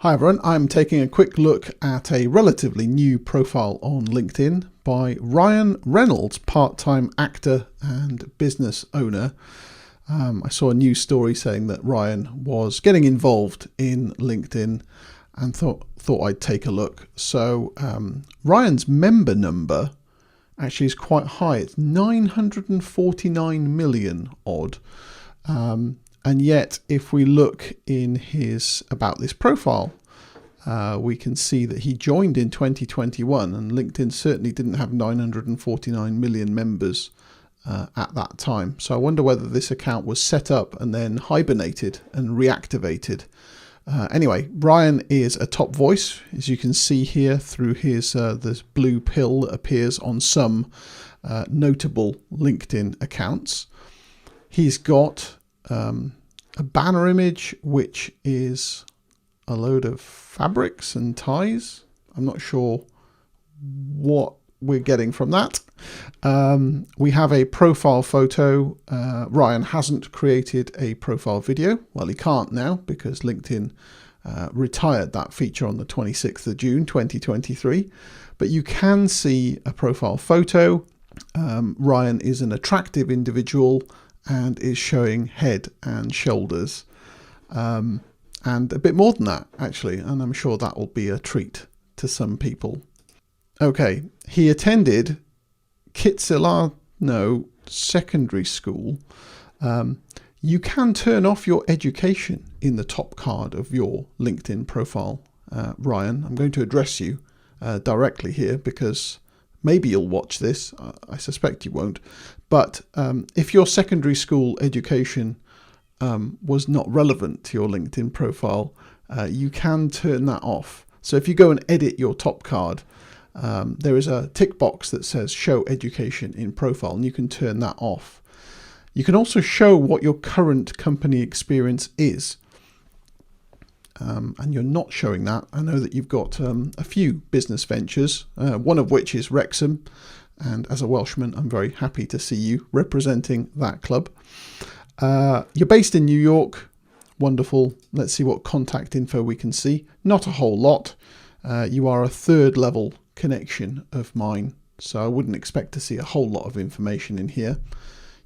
Hi everyone, I'm taking a quick look at a relatively new profile on LinkedIn by Ryan Reynolds, part-time actor and business owner. I saw a news story saying that Ryan was getting involved in LinkedIn and thought I'd take a look. So Ryan's member number actually is quite high. It's 949 million odd. And yet, if we look in his About This profile, we can see that he joined in 2021, and LinkedIn certainly didn't have 949 million members at that time. So I wonder whether this account was set up and then hibernated and reactivated. Anyway, Ryan is a top voice, as you can see here through his this blue pill that appears on some notable LinkedIn accounts. He's got a banner image which is a load of fabrics and ties. I'm not sure what we're getting from that. We have a profile photo. Ryan hasn't created a profile video. Well, he can't now because LinkedIn retired that feature on the 26th of June 2023. But you can see a profile photo. Ryan is an attractive individual and is showing head and shoulders, and a bit more than that actually, and I'm sure that will be a treat to some people. Okay, he attended Kitsilano Secondary School. You can turn off your education in the top card of your LinkedIn profile, Ryan. I'm going to address you directly here because maybe you'll watch this. I suspect you won't. But if your secondary school education was not relevant to your LinkedIn profile, you can turn that off. So if you go and edit your top card, there is a tick box that says show education in profile, and you can turn that off. You can also show what your current company experience is. And you're not showing that. I know that you've got a few business ventures, one of which is Wrexham. And as a Welshman, I'm very happy to see you representing that club. You're based in New York. Wonderful. Let's see what contact info we can see. Not a whole lot. You are a third level connection of mine, so I wouldn't expect to see a whole lot of information in here.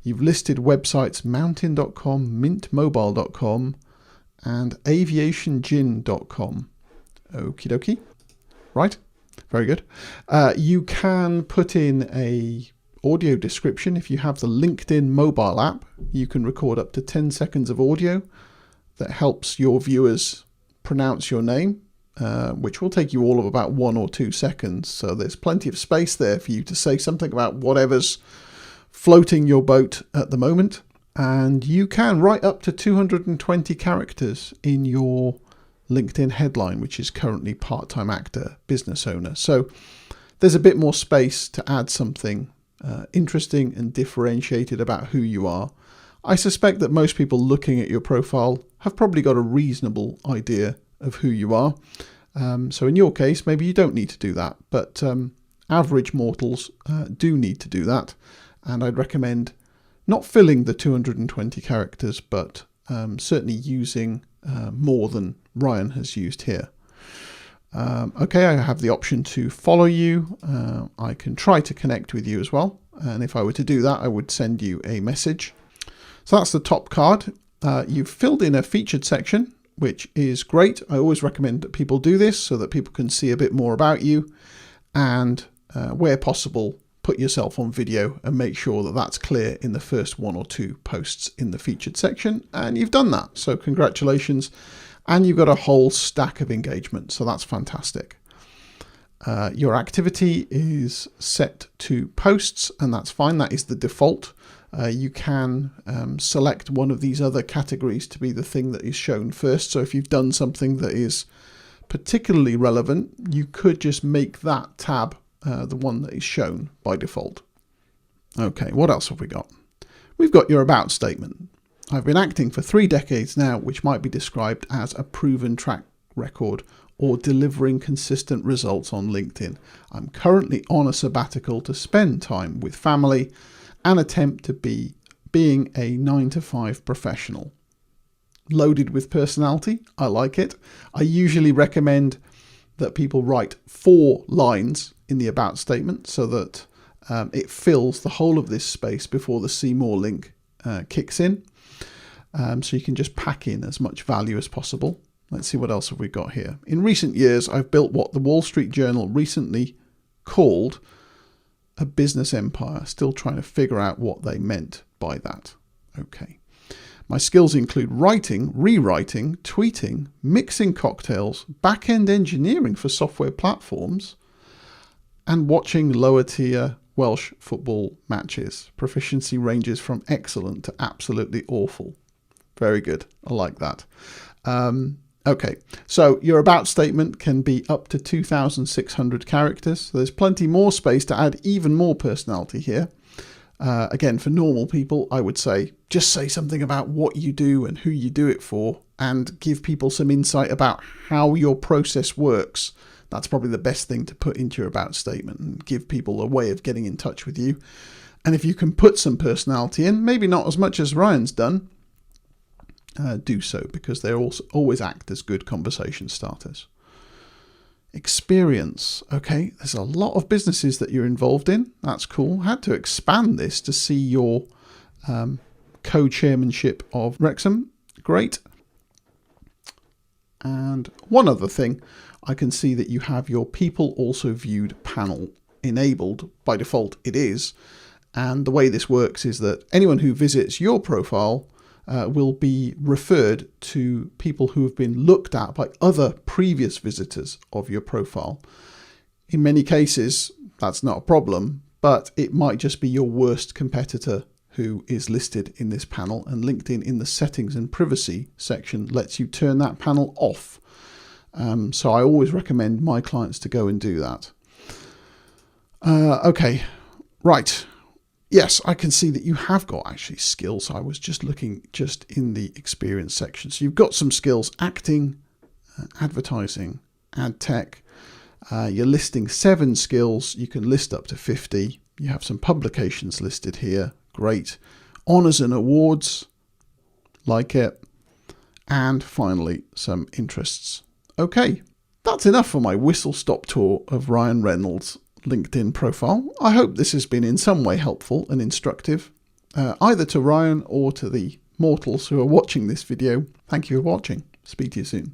You've listed websites mountain.com, mintmobile.com, and aviationgin.com. Okie dokie. Right. Very good. You can put in a audio description. If you have the LinkedIn mobile app, you can record up to 10 seconds of audio that helps your viewers pronounce your name, which will take you all of about 1 or 2 seconds. So there's plenty of space there for you to say something about whatever's floating your boat at the moment. And you can write up to 220 characters in your LinkedIn headline, which is currently part-time actor, business owner. So there's a bit more space to add something interesting and differentiated about who you are. I suspect that most people looking at your profile have probably got a reasonable idea of who you are. So in your case, maybe you don't need to do that, but average mortals do need to do that. And I'd recommend not filling the 220 characters, but certainly using more than Ryan has used here. Okay, I have the option to follow you. I can try to connect with you as well. And if I were to do that, I would send you a message. So that's the top card. You've filled in a featured section, which is great. I always recommend that people do this so that people can see a bit more about you, and where possible, put yourself on video and make sure that that's clear in the first 1 or 2 posts in the featured section. And you've done that. So congratulations. And you've got a whole stack of engagement. So that's fantastic. Your activity is set to posts, and that's fine. That is the default. You can select one of these other categories to be the thing that is shown first. So if you've done something that is particularly relevant, you could just make that tab the one that is shown by default. Okay, what else have we got? We've got your about statement. I've been acting for 3 decades now, which might be described as a proven track record or delivering consistent results on LinkedIn. I'm currently on a sabbatical to spend time with family and attempt to being a 9-to-5 professional. loaded with personality. I like it. I usually recommend that people write 4 lines in the about statement so that it fills the whole of this space before the see more link kicks in. So you can just pack in as much value as possible. Let's see what else have we got here. In recent years, I've built what the Wall Street Journal recently called a business empire. Still trying to figure out what they meant by that. Okay. My skills include writing, rewriting, tweeting, mixing cocktails, back-end engineering for software platforms, and watching lower tier Welsh football matches. Proficiency ranges from excellent to absolutely awful. Very good. I like that. Okay, so your about statement can be up to 2,600 characters. So there's plenty more space to add even more personality here. Again, for normal people, I would say just say something about what you do and who you do it for, and give people some insight about how your process works. That's probably the best thing to put into your about statement, and give people a way of getting in touch with you. And if you can put some personality in, maybe not as much as Ryan's done, do so, because they also always act as good conversation starters. Experience. Okay, there's a lot of businesses that you're involved in. That's cool. I had to expand this to see your co-chairmanship of Wrexham. Great. And one other thing, I can see that you have your people also viewed panel enabled. By default it is, and the way this works is that anyone who visits your profile will be referred to people who have been looked at by other previous visitors of your profile. In many cases, that's not a problem, but it might just be your worst competitor who is listed in this panel, and LinkedIn in the settings and privacy section lets you turn that panel off. So I always recommend my clients to go and do that. Okay, right. Yes, I can see that you have got actually skills. I was just looking just in the experience section. So you've got some skills: acting, advertising, ad tech. You're listing 7 skills. You can list up to 50. You have some publications listed here. Great. Honours and awards. Like it. And finally, some interests. Okay, that's enough for my whistle-stop tour of Ryan Reynolds' LinkedIn profile. I hope this has been in some way helpful and instructive, either to Ryan or to the mortals who are watching this video. Thank you for watching. Speak to you soon.